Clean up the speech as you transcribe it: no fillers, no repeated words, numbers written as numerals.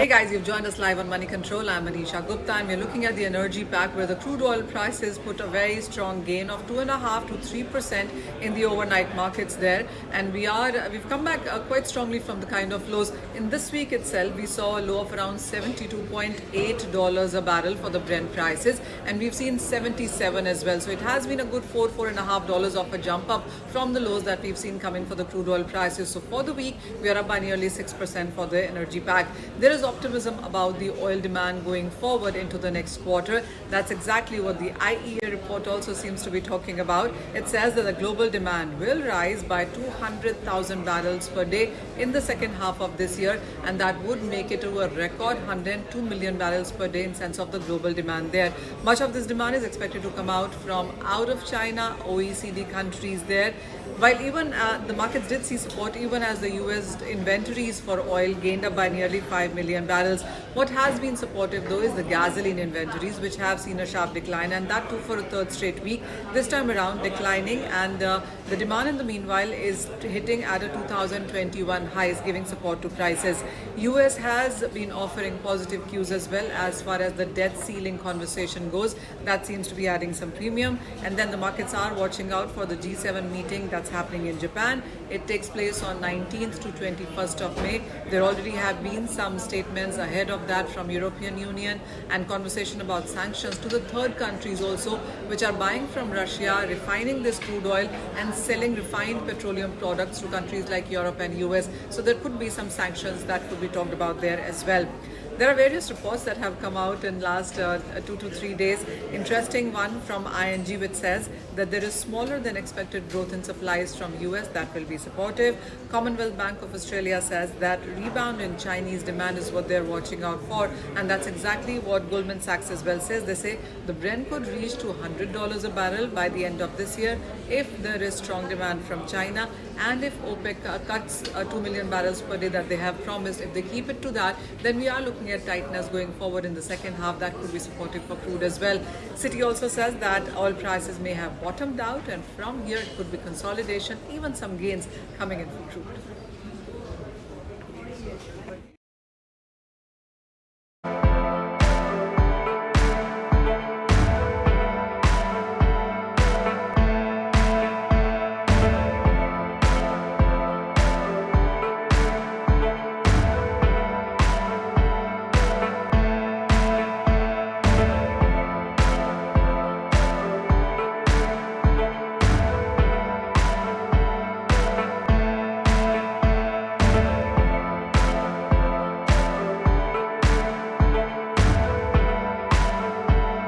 Guys, you've joined us live on Moneycontrol. I'm Manisha Gupta and we're looking at the energy pack where the crude oil prices put a very strong gain of 2.5 to 3% in the overnight markets there, and we've come back quite strongly from the kind of lows. In this week itself, we saw a low of around $72.8 a barrel for the Brent prices, and we've seen 77 as well. So it has been a good $4.5 of a jump up from the lows that we've seen coming for the crude oil prices. So for the week, we are up by nearly 6% for the energy pack. There is optimism about the oil demand going forward into the next quarter. That's exactly what the IEA report also seems to be talking about. It says that the global demand will rise by 200,000 barrels per day in the second half of this year, and that would make it to a record 102 million barrels per day in sense of the global demand there. Much of this demand is expected to come out of China, OECD countries there. While even the markets did see support even as the US inventories for oil gained up by nearly 5 million barrels. What has been supportive though is the gasoline inventories, which have seen a sharp decline, and that too for a third straight week. This time around declining, and the demand in the meanwhile is hitting at a 2021 highs, giving support to prices. US has been offering positive cues as well as far as the debt ceiling conversation goes. That seems to be adding some premium, and then the markets are watching out for the G7 meeting that's happening in Japan. It takes place on 19th to 21st of May. There already have been some statements ahead of that from European Union and conversation about sanctions to the third countries also, which are buying from Russia, refining this crude oil and selling refined petroleum products to countries like Europe and US. So there could be some sanctions that could be talked about there as well. There are various reports that have come out in last 2 to 3 days. Interesting one from ING, which says that there is smaller than expected growth in supplies from US. That will be supportive. Commonwealth Bank of Australia says that rebound in Chinese demand is what they're watching out for, and that's exactly what Goldman Sachs as well says. They say the Brent could reach to $100 a barrel by the end of this year if there is strong demand from China, and if OPEC cuts 2 million barrels per day that they have promised. If they keep it to that, then we are looking at tightness going forward in the second half. That could be supportive for crude as well. Citi also says that oil prices may have bottomed out, and from here it could be consolidation, even some gains coming in for crude.